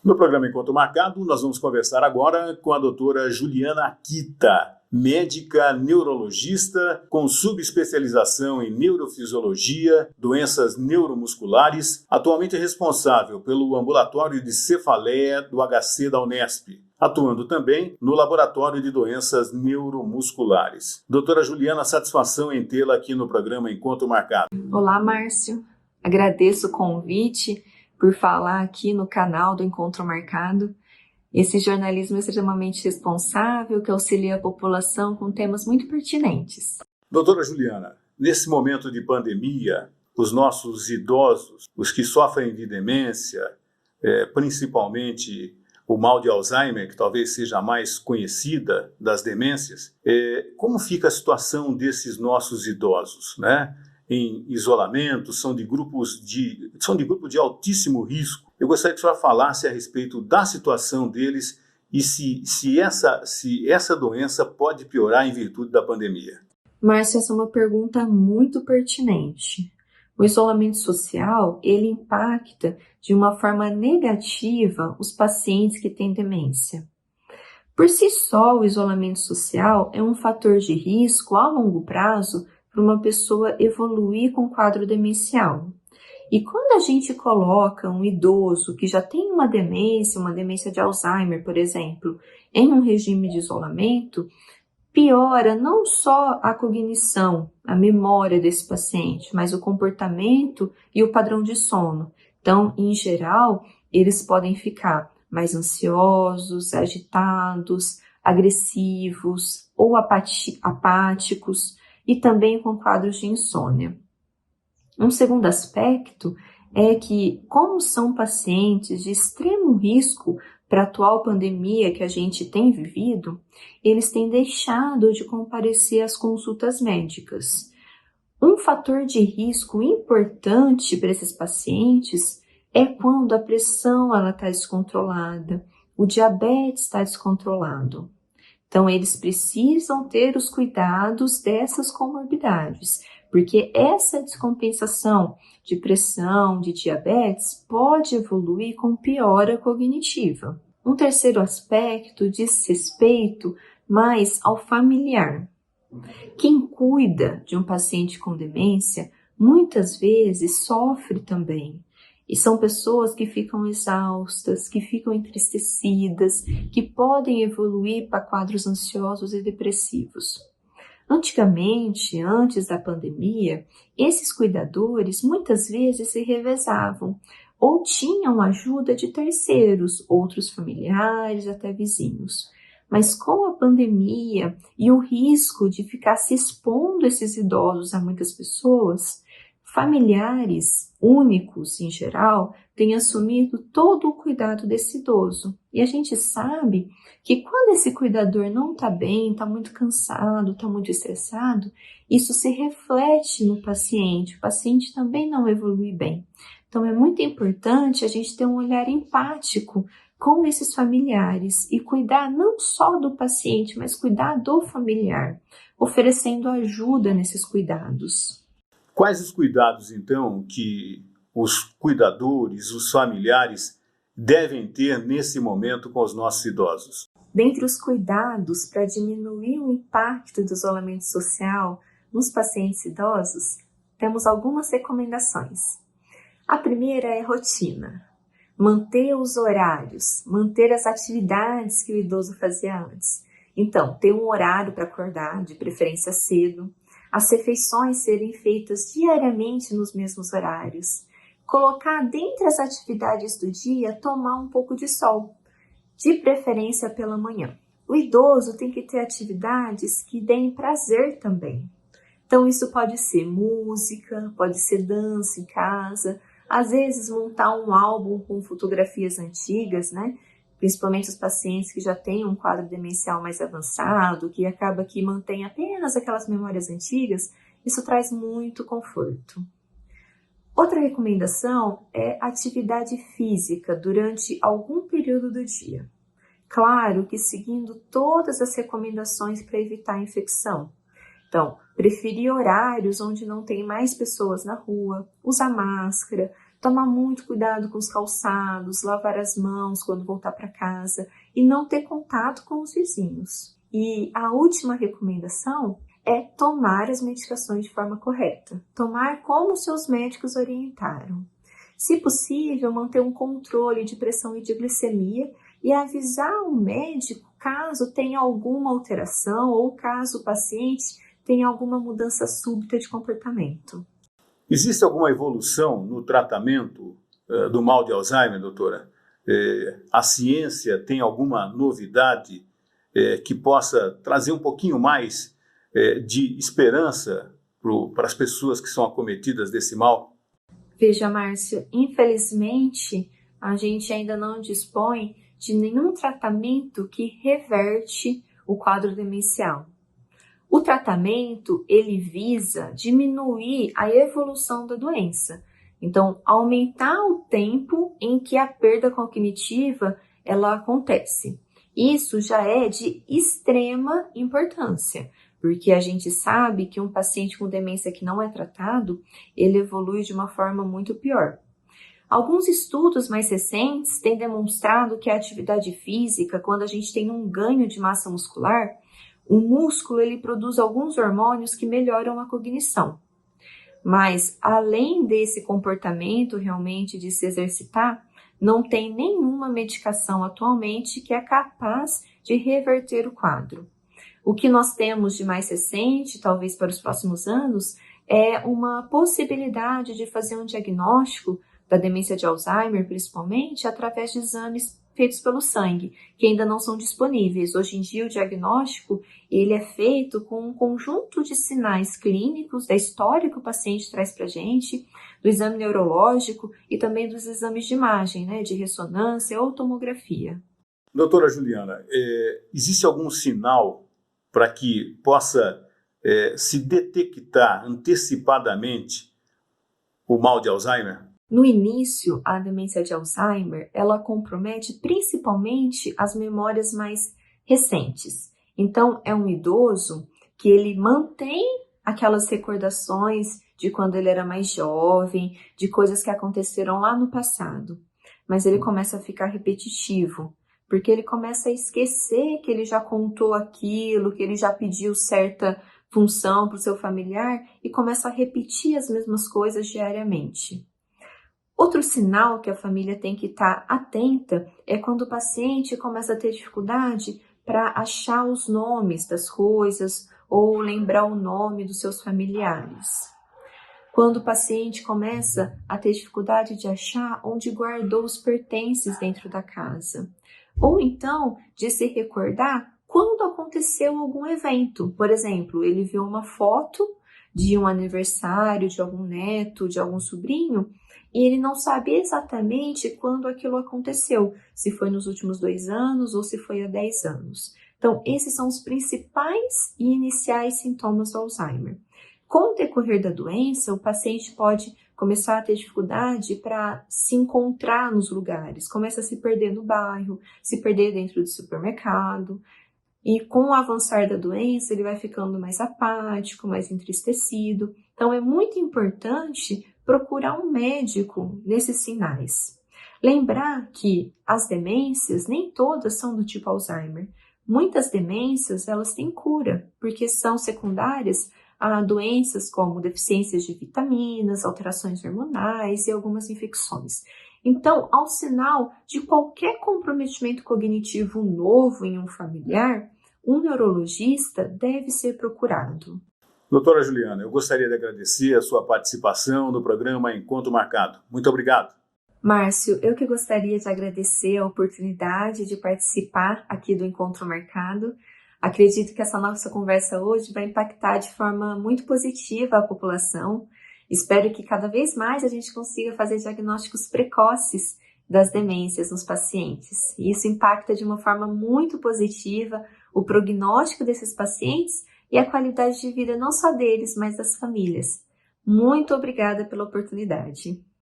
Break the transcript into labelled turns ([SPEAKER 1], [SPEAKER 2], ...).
[SPEAKER 1] No programa Encontro Marcado, nós vamos conversar agora com a doutora Juliana Akita, médica neurologista com subespecialização em neurofisiologia, doenças neuromusculares, atualmente responsável pelo ambulatório de cefaleia do HC da Unesp, atuando também no laboratório de doenças neuromusculares. Doutora Juliana, satisfação em tê-la aqui no programa Encontro Marcado.
[SPEAKER 2] Olá, Márcio. Agradeço o convite por falar aqui no canal do Encontro Marcado. Esse jornalismo é extremamente responsável que auxilia a população com temas muito pertinentes.
[SPEAKER 1] Doutora Juliana, nesse momento de pandemia, os nossos idosos, os que sofrem de demência, principalmente o mal de Alzheimer, que talvez seja a mais conhecida das demências, como fica a situação desses nossos idosos, né? Em isolamento, são de grupo de altíssimo risco. Eu gostaria que a senhora falasse a respeito da situação deles e se essa doença pode piorar em virtude da pandemia.
[SPEAKER 2] Márcio, essa é uma pergunta muito pertinente. O isolamento social, ele impacta de uma forma negativa os pacientes que têm demência. Por si só, o isolamento social é um fator de risco a longo prazo para uma pessoa evoluir com quadro demencial. E quando a gente coloca um idoso que já tem uma demência de Alzheimer, por exemplo, em um regime de isolamento, piora não só a cognição, a memória desse paciente, mas o comportamento e o padrão de sono. Então, em geral, eles podem ficar mais ansiosos, agitados, agressivos ou apáticos, e também com quadros de insônia. Um segundo aspecto é que, como são pacientes de extremo risco para a atual pandemia que a gente tem vivido, eles têm deixado de comparecer às consultas médicas. Um fator de risco importante para esses pacientes é quando a pressão está descontrolada, o diabetes está descontrolado. Então, eles precisam ter os cuidados dessas comorbidades, porque essa descompensação de pressão, de diabetes, pode evoluir com piora cognitiva. Um terceiro aspecto diz respeito mais ao familiar. Quem cuida de um paciente com demência, muitas vezes sofre também. E são pessoas que ficam exaustas, que ficam entristecidas, que podem evoluir para quadros ansiosos e depressivos. Antigamente, antes da pandemia, esses cuidadores muitas vezes se revezavam ou tinham ajuda de terceiros, outros familiares, até vizinhos. Mas com a pandemia e o risco de ficar se expondo esses idosos a muitas pessoas, familiares únicos, em geral, têm assumido todo o cuidado desse idoso. E a gente sabe que quando esse cuidador não está bem, está muito cansado, está muito estressado, isso se reflete no paciente. O paciente também não evolui bem. Então, é muito importante a gente ter um olhar empático com esses familiares e cuidar não só do paciente, mas cuidar do familiar, oferecendo ajuda nesses cuidados.
[SPEAKER 1] Quais os cuidados, então, que os cuidadores, os familiares, devem ter nesse momento com os nossos idosos?
[SPEAKER 2] Dentre os cuidados para diminuir o impacto do isolamento social nos pacientes idosos, temos algumas recomendações. A primeira é rotina. Manter os horários, manter as atividades que o idoso fazia antes. Então, ter um horário para acordar, de preferência cedo, as refeições serem feitas diariamente nos mesmos horários, colocar dentre as atividades do dia, tomar um pouco de sol, de preferência pela manhã. O idoso tem que ter atividades que deem prazer também. Então, isso pode ser música, pode ser dança em casa, às vezes montar um álbum com fotografias antigas, né? Principalmente os pacientes que já têm um quadro demencial mais avançado, que acaba que mantém apenas aquelas memórias antigas, isso traz muito conforto. Outra recomendação é atividade física durante algum período do dia. Claro que seguindo todas as recomendações para evitar a infecção. Então, preferir horários onde não tem mais pessoas na rua, usar máscara, tomar muito cuidado com os calçados, lavar as mãos quando voltar para casa e não ter contato com os vizinhos. E a última recomendação é tomar as medicações de forma correta, tomar como seus médicos orientaram. Se possível, manter um controle de pressão e de glicemia e avisar o médico caso tenha alguma alteração ou caso o paciente tenha alguma mudança súbita de comportamento.
[SPEAKER 1] Existe alguma evolução no tratamento do mal de Alzheimer, doutora? A ciência tem alguma novidade que possa trazer um pouquinho mais de esperança para as pessoas que são acometidas desse mal?
[SPEAKER 2] Veja, Márcio, infelizmente a gente ainda não dispõe de nenhum tratamento que reverte o quadro demencial. O tratamento, ele visa diminuir a evolução da doença. Então, aumentar o tempo em que a perda cognitiva ela acontece. Isso já é de extrema importância, porque a gente sabe que um paciente com demência que não é tratado, ele evolui de uma forma muito pior. Alguns estudos mais recentes têm demonstrado que a atividade física, quando a gente tem um ganho de massa muscular, o músculo ele produz alguns hormônios que melhoram a cognição. Mas, além desse comportamento realmente de se exercitar, não tem nenhuma medicação atualmente que é capaz de reverter o quadro. O que nós temos de mais recente, talvez para os próximos anos, é uma possibilidade de fazer um diagnóstico da demência de Alzheimer, principalmente, através de exames feitos pelo sangue, que ainda não são disponíveis. Hoje em dia, o diagnóstico ele é feito com um conjunto de sinais clínicos, da história que o paciente traz para a gente, do exame neurológico e também dos exames de imagem, né, de ressonância ou tomografia.
[SPEAKER 1] Doutora Juliana, existe algum sinal para que possa se detectar antecipadamente o mal de Alzheimer?
[SPEAKER 2] No início, a demência de Alzheimer, ela compromete principalmente as memórias mais recentes. Então, é um idoso que ele mantém aquelas recordações de quando ele era mais jovem, de coisas que aconteceram lá no passado. Mas ele começa a ficar repetitivo, porque ele começa a esquecer que ele já contou aquilo, que ele já pediu certa função para o seu familiar e começa a repetir as mesmas coisas diariamente. Outro sinal que a família tem que estar atenta é quando o paciente começa a ter dificuldade para achar os nomes das coisas ou lembrar o nome dos seus familiares. Quando o paciente começa a ter dificuldade de achar onde guardou os pertences dentro da casa. Ou então de se recordar quando aconteceu algum evento. Por exemplo, ele viu uma foto de um aniversário, de algum neto, de algum sobrinho, e ele não sabe exatamente quando aquilo aconteceu, se foi nos últimos 2 anos ou se foi há 10 anos. Então, esses são os principais e iniciais sintomas do Alzheimer. Com o decorrer da doença, o paciente pode começar a ter dificuldade para se encontrar nos lugares, começa a se perder no bairro, se perder dentro do supermercado. E com o avançar da doença, ele vai ficando mais apático, mais entristecido. Então, é muito importante procurar um médico nesses sinais. Lembrar que as demências, nem todas são do tipo Alzheimer. Muitas demências, elas têm cura, porque são secundárias a doenças como deficiências de vitaminas, alterações hormonais e algumas infecções. Então, ao sinal de qualquer comprometimento cognitivo novo em um familiar, um neurologista deve ser procurado.
[SPEAKER 1] Doutora Juliana, eu gostaria de agradecer a sua participação no programa Encontro Marcado. Muito obrigado.
[SPEAKER 2] Márcio, eu que gostaria de agradecer a oportunidade de participar aqui do Encontro Marcado. Acredito que essa nossa conversa hoje vai impactar de forma muito positiva a população. Espero que cada vez mais a gente consiga fazer diagnósticos precoces das demências nos pacientes. E isso impacta de uma forma muito positiva o prognóstico desses pacientes e a qualidade de vida não só deles, mas das famílias. Muito obrigada pela oportunidade.